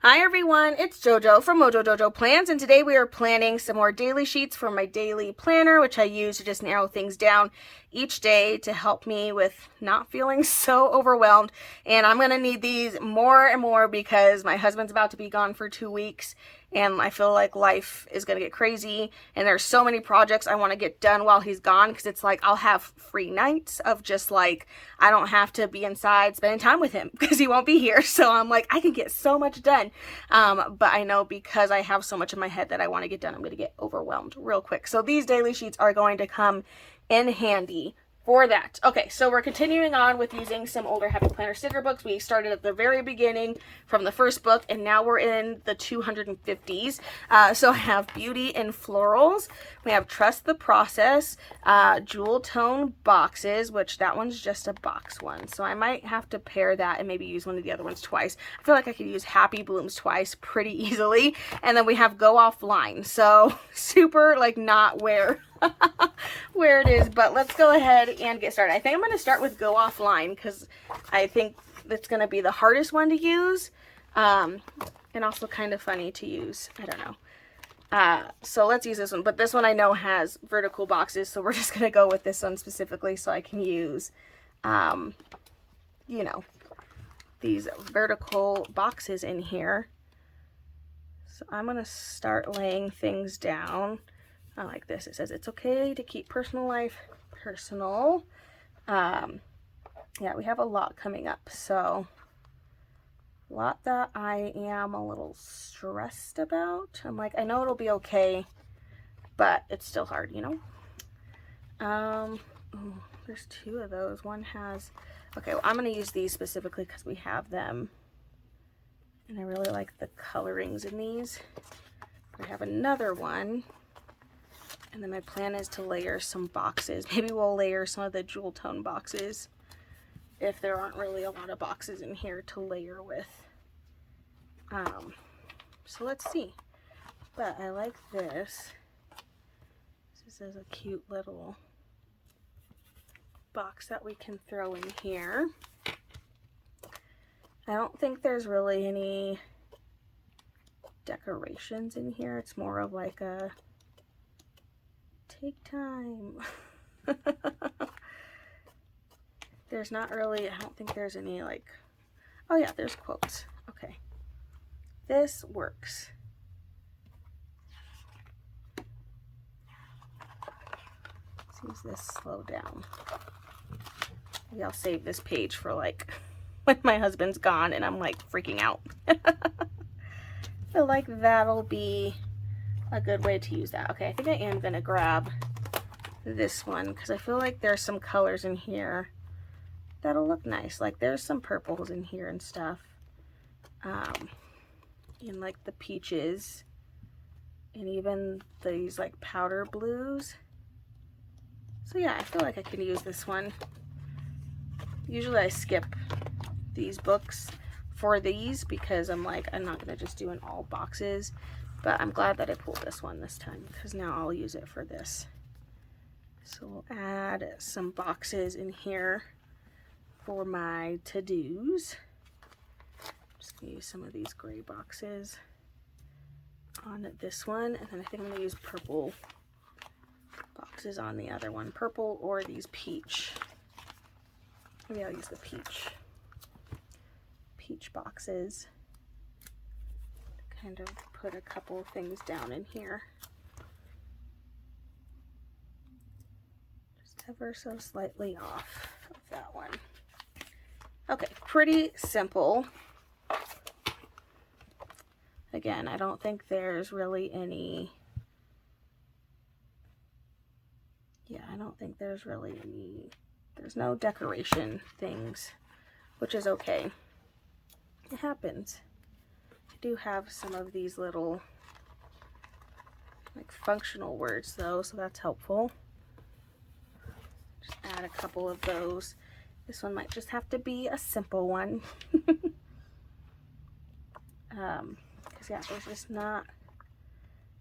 Hi everyone, it's JoJo from Mojo Dojo Plans, and today we are planning some more daily sheets for my daily planner, which I use to just narrow things down each day to help me with not feeling so overwhelmed. And I'm going to need these more and more because my husband's about to be gone for 2 weeks, and I feel like life is going to get crazy, and there's so many projects I want to get done while he's gone, because it's like I'll have free nights of just like, I don't have to be inside spending time with him because he won't be here. So I'm like, I can get so much done. But I know because I have so much in my head that I want to get done, I'm going to get overwhelmed real quick. So these daily sheets are going to come in handy for that. Okay, so we're continuing on with using some older Happy Planner sticker books. We started at the very beginning from the first book, and now we're in the 250s. So I have Beauty in Florals. We have Trust the Process, Jewel Tone Boxes, which that one's just a box one. So I might have to pair that and maybe use one of the other ones twice. I feel like I could use Happy Blooms twice pretty easily. And then we have Go Offline. So super like not where it is, but let's go ahead and get started. I think I'm going to start with Go Offline because I think that's going to be the hardest one to use, and also kind of funny to use. I don't know. So let's use this one, but this one I know has vertical boxes, so we're just going to go with this one specifically so I can use, you know, these vertical boxes in here. So I'm going to start laying things down. I like this. It says it's okay to keep personal life personal. Yeah, we have a lot coming up, so a lot that I am a little stressed about. I'm like, I know it'll be okay, but it's still hard, you know? Ooh, there's two of those. One has, okay, well, I'm going to use these specifically because we have them, and I really like the colorings in these. I have another one. And then my plan is to layer some boxes. Maybe we'll layer some of the jewel tone boxes if there aren't really a lot of boxes in here to layer with. So let's see. But I like this. This is a cute little box that we can throw in here. I don't think there's really any decorations in here. It's more of like a take time. There's not really, I don't think there's any like, oh yeah, there's quotes. Okay. This works. Let's use this slow down. Maybe I'll save this page for like when my husband's gone and I'm like freaking out. I feel like that'll be a good way to use that. Okay, I think I am gonna grab this one because I feel like there's some colors in here that'll look nice. Like there's some purples in here and stuff, in like the peaches, and even these like powder blues. So yeah, I feel like I can use this one. Usually I skip these books for these because I'm like, I'm not gonna just do in all boxes. But I'm glad that I pulled this one this time because now I'll use it for this. So we'll add some boxes in here for my to-dos. Just gonna use some of these gray boxes on this one, and then I think I'm gonna use purple boxes on the other one. Purple or these peach. Maybe I'll use the peach boxes. Kind of put a couple of things down in here. Just ever so slightly off of that one. Okay, pretty simple. Again, I don't think there's really any, yeah, I don't think there's really any, there's no decoration things, which is okay. It happens. I do have some of these little like functional words though, so that's helpful. Just add a couple of those. This one might just have to be a simple one. Because yeah, there's just not,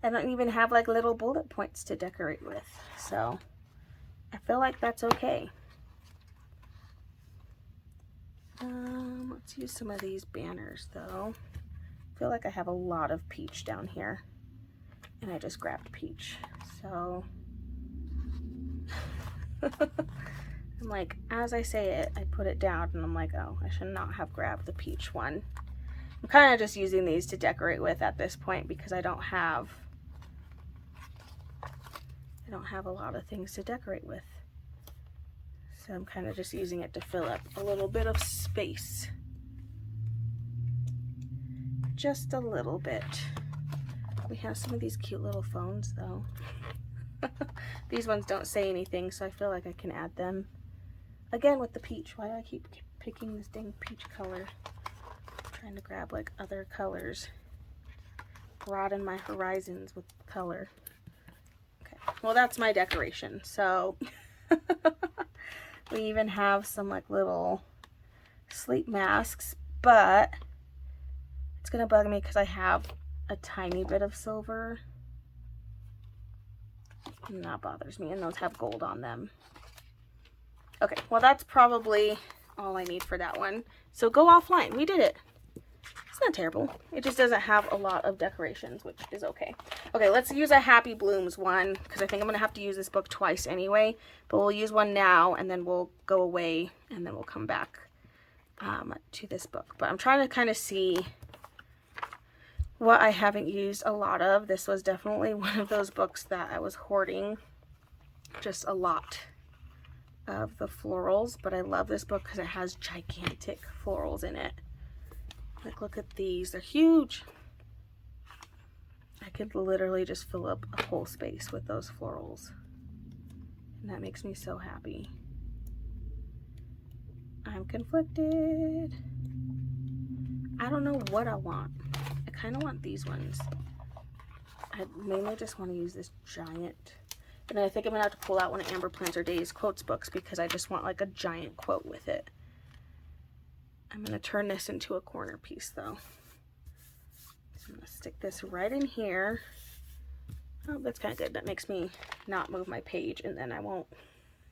I don't even have like little bullet points to decorate with, so I feel like that's okay. Let's use some of these banners though. feel like I have a lot of peach down here, and I just grabbed peach. So I'm like, as I say it, I put it down, and I'm like, oh, I should not have grabbed the peach one. I'm kind of just using these to decorate with at this point because I don't have a lot of things to decorate with. So I'm kind of just using it to fill up a little bit of space. Just a little bit. We have some of these cute little phones though. These ones don't say anything, so I feel like I can add them. Again with the peach. Why do I keep picking this dang peach color? I'm trying to grab like other colors. Broaden my horizons with color. Okay, well that's my decoration. So we even have some like little sleep masks, but it's gonna bug me because I have a tiny bit of silver. And that bothers me, and those have gold on them. Okay, well that's probably all I need for that one. So go offline. We did it. It's not terrible. It just doesn't have a lot of decorations, which is okay. Okay, let's use a Happy Blooms one, because I think I'm going to have to use this book twice anyway. But we'll use one now, and then we'll go away, and then we'll come back to this book. But I'm trying to kind of see what I haven't used a lot of. This was definitely one of those books that I was hoarding just a lot of the florals, but I love this book because it has gigantic florals in it. Like, look at these. They're huge. I could literally just fill up a whole space with those florals. And that makes me so happy. I'm conflicted. I don't know what I want. I kind of want these ones. I mainly just want to use this giant. And then I think I'm going to have to pull out one of Amber Plans Her Days quotes books because I just want like a giant quote with it. I'm going to turn this into a corner piece though. So I'm going to stick this right in here. Oh, that's kind of good. That makes me not move my page, and then I won't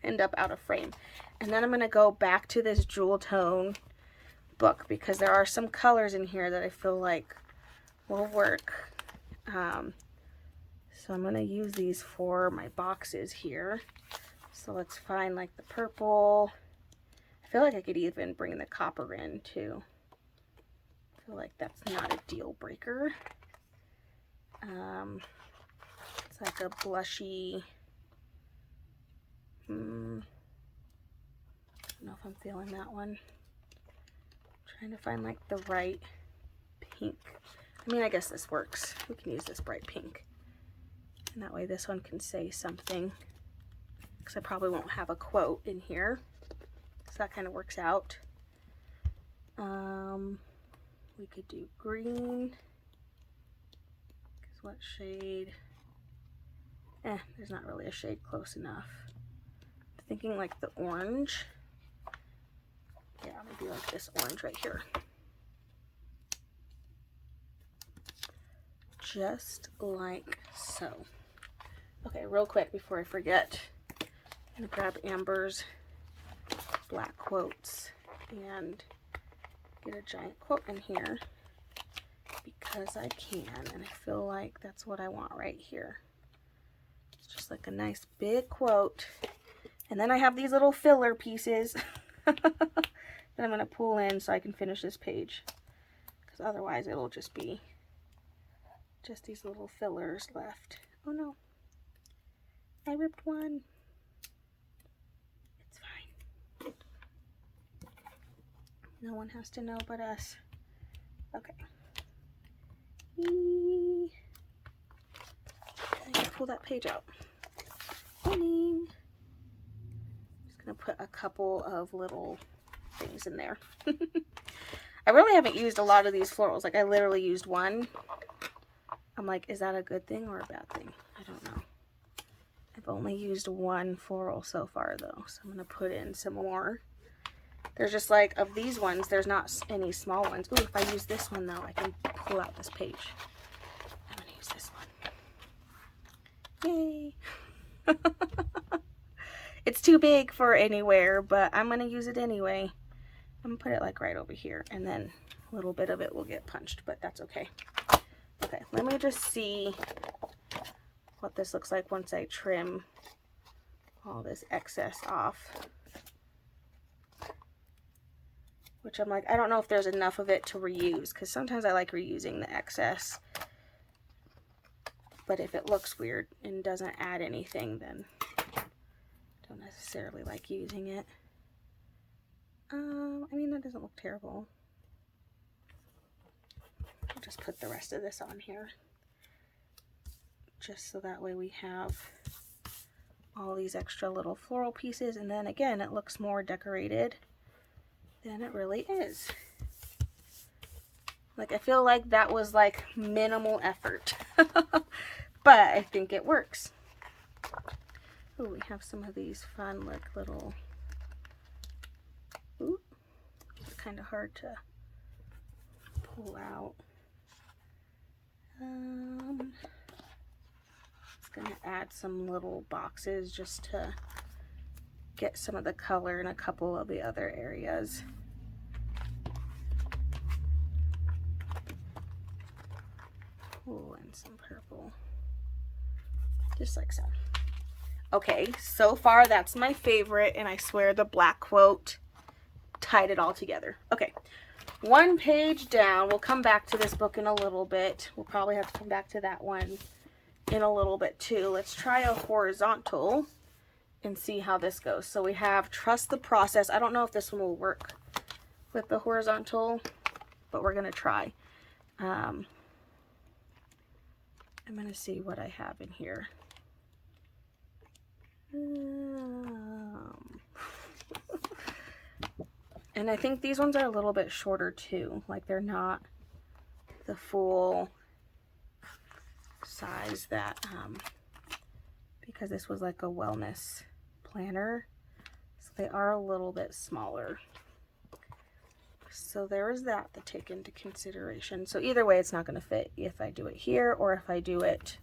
end up out of frame. And then I'm going to go back to this Jewel Tone book because there are some colors in here that I feel like will work. So I'm going to use these for my boxes here. So let's find like the purple. I feel like I could even bring the copper in too. I feel like that's not a deal breaker. It's like a blushy, I don't know if I'm feeling that one. I'm trying to find like the right pink. I mean, I guess this works. We can use this bright pink. And that way this one can say something. Because I probably won't have a quote in here. So that kind of works out. We could do green. Because what shade? There's not really a shade close enough. I'm thinking like the orange. Yeah, maybe like this orange right here. Just like so. Okay, real quick before I forget, I'm gonna grab Amber's black quotes and get a giant quote in here because I can, and I feel like that's what I want right here. It's just like a nice big quote, and then I have these little filler pieces that I'm gonna pull in so I can finish this page, because otherwise it'll just be just these little fillers left. Oh no, I ripped one. It's fine. No one has to know but us. Okay. I can pull that page out. Winning. Just gonna put a couple of little things in there. I really haven't used a lot of these florals. Like, I literally used one. I'm like, is that a good thing or a bad thing? I don't know. I've only used one floral so far though, so I'm gonna put in some more. There's just like, of these ones, there's not any small ones. Ooh, if I use this one though, I can pull out this page. I'm gonna use this one. Yay! It's too big for anywhere, but I'm gonna use it anyway. I'm gonna put it like right over here, and then a little bit of it will get punched, but that's okay. Okay, let me just see what this looks like once I trim all this excess off. Which I'm like, I don't know if there's enough of it to reuse, because sometimes I like reusing the excess. But if it looks weird and doesn't add anything, then I don't necessarily like using it. I mean, that doesn't look terrible. I'll just put the rest of this on here. Just so that way we have all these extra little floral pieces. And then again, it looks more decorated than it really is. Like, I feel like that was like minimal effort. But I think it works. Oh, we have some of these fun like little, ooh, it's kind of hard to pull out. It's gonna add some little boxes just to get some of the color in a couple of the other areas. Oh, and some purple. Just like so. Okay, so far that's my favorite, and I swear the black quote tied it all together. Okay, one page down. We'll come back to this book in a little bit. We'll probably have to come back to that one in a little bit too. Let's try a horizontal and see how this goes. So we have trust the process. I don't know if this one will work with the horizontal, but we're gonna try. I'm gonna see what I have in here. And I think these ones are a little bit shorter too. Like, they're not the full size that, because this was like a wellness planner. So they are a little bit smaller. So there is that to take into consideration. So either way, it's not going to fit if I do it here or if I do it,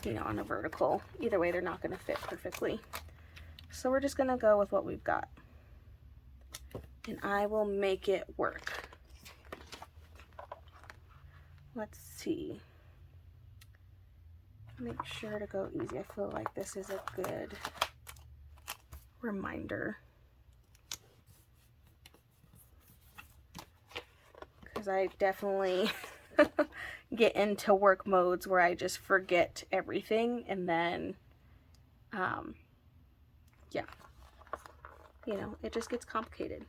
you know, on a vertical. Either way, they're not going to fit perfectly. So we're just going to go with what we've got. And I will make it work. Let's see. Make sure to go easy. I feel like this is a good reminder. Because I definitely get into work modes where I just forget everything, and then, yeah, you know, it just gets complicated.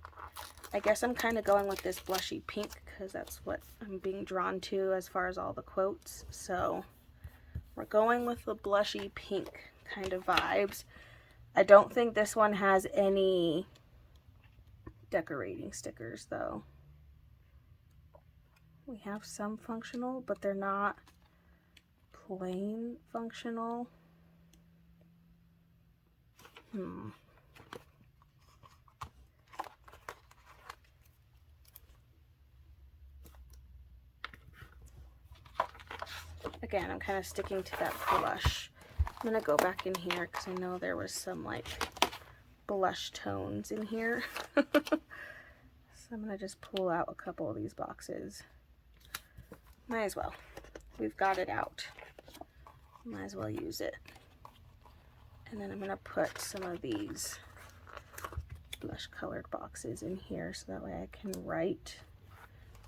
I guess I'm kind of going with this blushy pink because that's what I'm being drawn to as far as all the quotes. So we're going with the blushy pink kind of vibes. I don't think this one has any decorating stickers though. We have some functional, but they're not plain functional. Again, I'm kind of sticking to that blush. I'm gonna go back in here because I know there was some like blush tones in here. So I'm gonna just pull out a couple of these boxes. Might as well. We've got it out. Might as well use it. And then I'm gonna put some of these blush colored boxes in here so that way I can write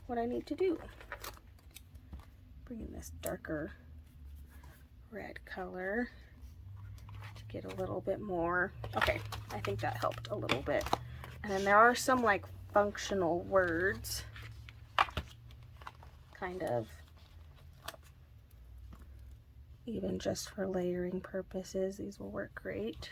what I need to do. Bring in this darker red color to get a little bit more. Okay, I think that helped a little bit. And then there are some like functional words, kind of, even just for layering purposes. These will work great.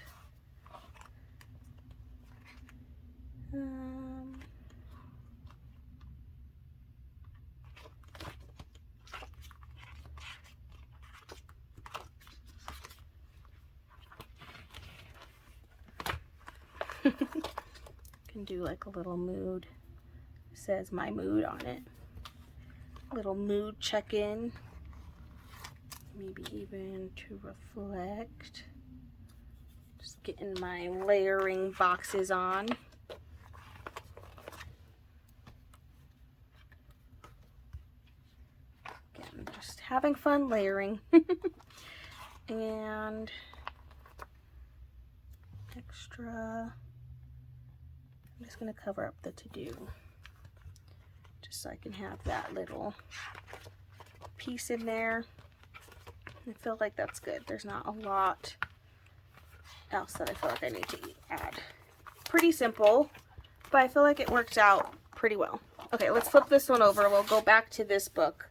Can do like a little mood. It says my mood on it. Little mood check-in. Maybe even to reflect. Just getting my layering boxes on. having fun layering. And extra, I'm just going to cover up the to-do just so I can have that little piece in there. I feel like that's good. There's not a lot else that I feel like I need to add. Pretty simple, but I feel like it works out pretty well. Okay, let's flip this one over. We'll go back to this book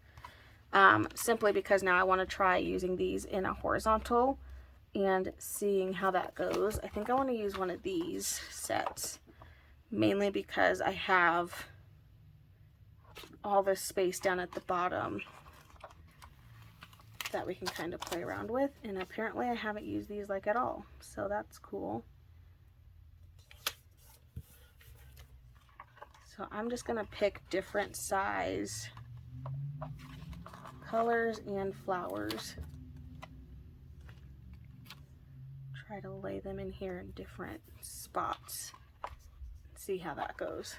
simply because now I want to try using these in a horizontal and seeing how that goes. I think I want to use one of these sets, mainly because I have all this space down at the bottom that we can kind of play around with, and apparently I haven't used these like at all, so that's cool. So I'm just gonna pick different size colors and flowers, try to lay them in here in different spots, see how that goes.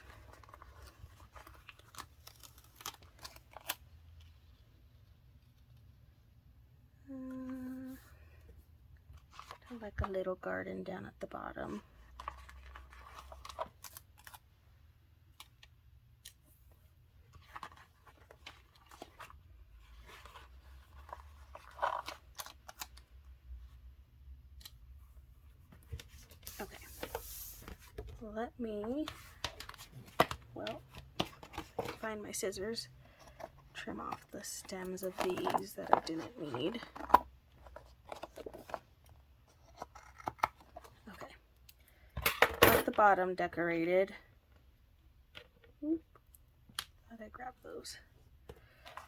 Like a little garden down at the bottom. Okay, let me, well, find my scissors, trim off the stems of these that I didn't need. The bottom decorated. Oop, how'd I grab those?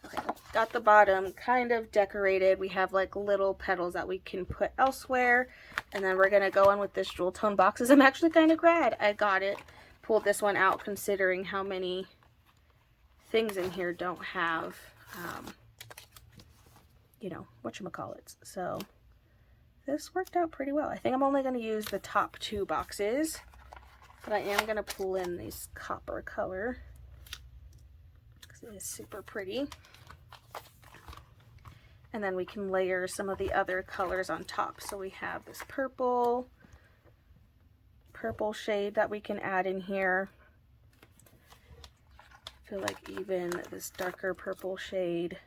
Okay, got the bottom kind of decorated. We have like little petals that we can put elsewhere, and then we're gonna go in with this jewel tone boxes. I'm actually kind of glad I got it, pulled this one out, considering how many things in here don't have you know, whatchamacallits. So this worked out pretty well. I think I'm only going to use the top 2 boxes, but I am going to pull in this copper color because it is super pretty. And then we can layer some of the other colors on top. So we have this purple shade that we can add in here. I feel like even this darker purple shade.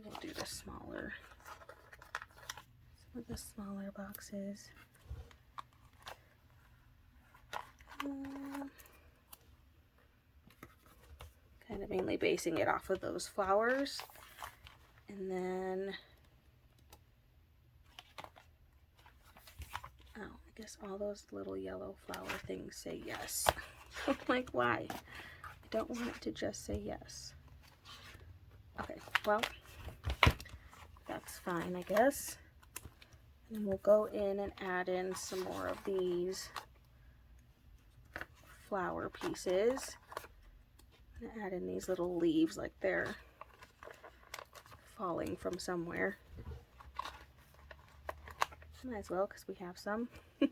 We'll do the smaller. Some of the smaller boxes. Kind of mainly basing it off of those flowers. And then, oh, I guess all those little yellow flower things say yes. Like, why? I don't want it to just say yes. Okay, well, that's fine, I guess. And we'll go in and add in some more of these flower pieces. I'm gonna add in these little leaves like they're falling from somewhere. Might as well, because we have some. Them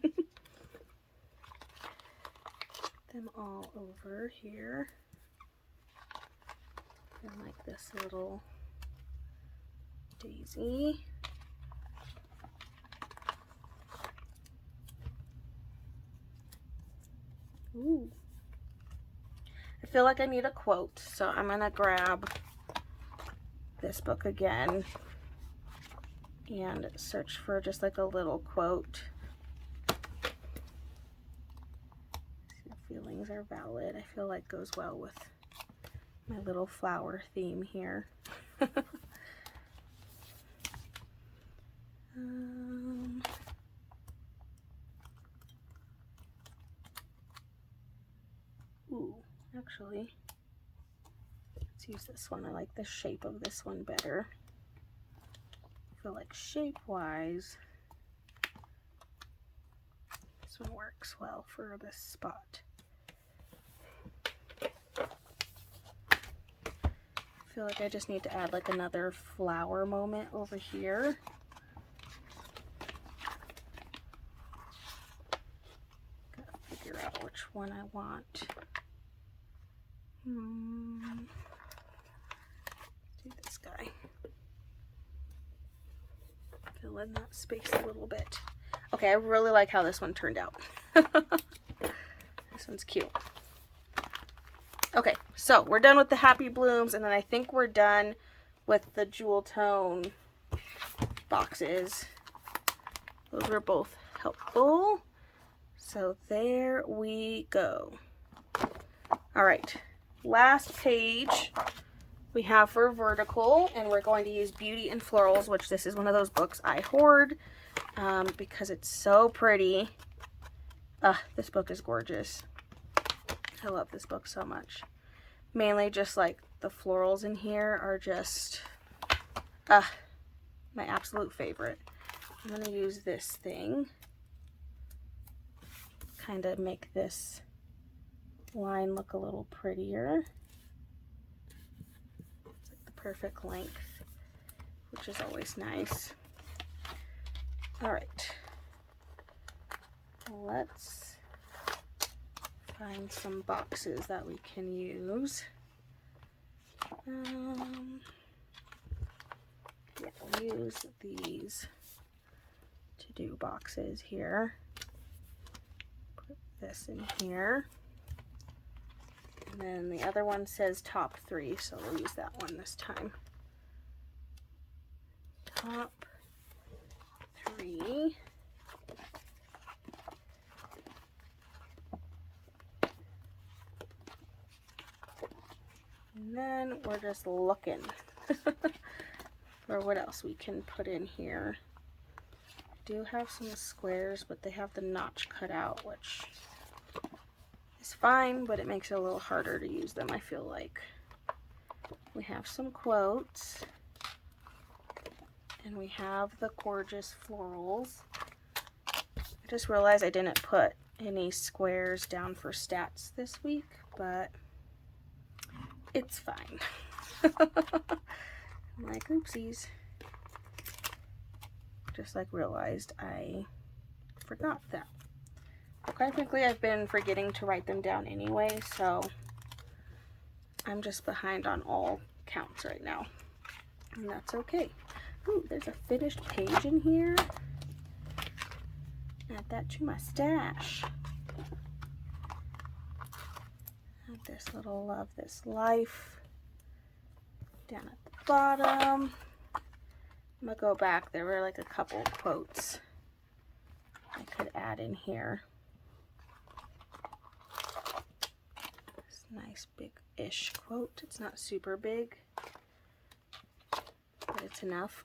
all over here. And like this little daisy. Ooh. I feel like I need a quote, so I'm gonna grab this book again and search for just like a little quote. Your feelings are valid. I feel like goes well with my little flower theme here. Ooh, actually, let's use this one. I like the shape of this one better. I feel like shape-wise, this one works well for this spot. I feel like I just need to add like another flower moment over here. Gotta figure out which one I want Do this guy. Fill in that space a little bit. Okay, I really like how this one turned out. This one's cute. Okay, so we're done with the Happy Blooms, and then I think we're done with the Jewel Tone boxes. Those were both helpful. So there we go. All right, last page we have for vertical, and we're going to use Beauty and Florals, which this is one of those books I hoard because it's so pretty. This book is gorgeous. I love this book so much. Mainly just like the florals in here are just my absolute favorite. I'm going to use this thing, kind of make this line look a little prettier. It's like the perfect length, which is always nice. All right, let's find some boxes that we can use. Yeah, we'll use these to-do boxes here. Put this in here. And then the other one says top 3, so we'll use that one this time. Top 3. And then we're just looking for what else we can put in here. I do have some squares, but they have the notch cut out, which is fine, but it makes it a little harder to use them, I feel like. We have some quotes, and we have the gorgeous florals. I just realized I didn't put any squares down for stats this week, but it's fine. I'm like, oopsies. Just like realized I forgot that. Quite frankly, I've been forgetting to write them down anyway, so I'm just behind on all counts right now. And that's okay. Ooh, there's a finished page in here. Add that to my stash. Add this little Love This Life down at the bottom. I'm gonna go back. There were like a couple quotes I could add in here. This nice big-ish quote. It's not super big, but it's enough.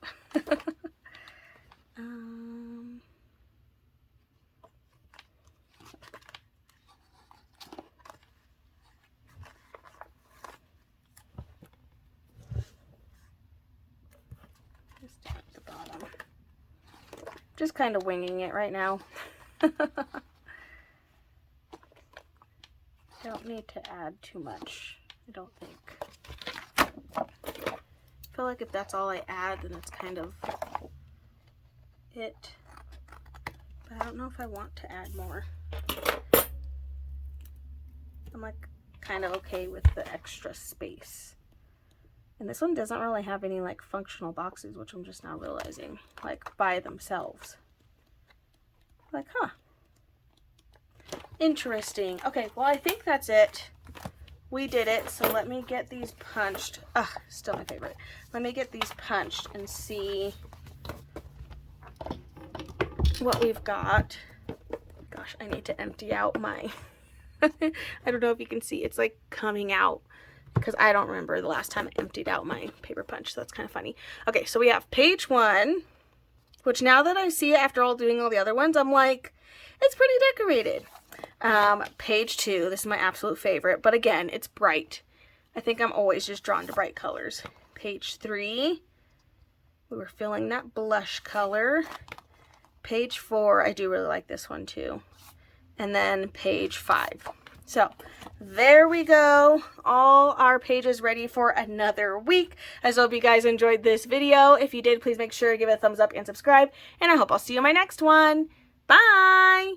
Just kind of winging it right now. Don't need to add too much, I don't think. I feel like if that's all I add, then it's kind of it. But I don't know if I want to add more. I'm like kind of okay with the extra space. And this one doesn't really have any like functional boxes, which I'm just now realizing, like by themselves. Like, huh. Interesting. Okay, well, I think that's it. We did it. So let me get these punched. Still my favorite. Let me get these punched and see what we've got. Gosh, I need to empty out my, I don't know if you can see, it's like coming out, because I don't remember the last time I emptied out my paper punch, so that's kind of funny. Okay, so we have page 1, which now that I see it after doing all the other ones, I'm like, it's pretty decorated. Page 2, this is my absolute favorite, but again, it's bright. I think I'm always just drawn to bright colors. Page 3, we were feeling that blush color. Page 4, I do really like this one too. And then page 5. So there we go. All our pages ready for another week. I hope you guys enjoyed this video. If you did, please make sure to give it a thumbs up and subscribe. And I hope I'll see you in my next one. Bye!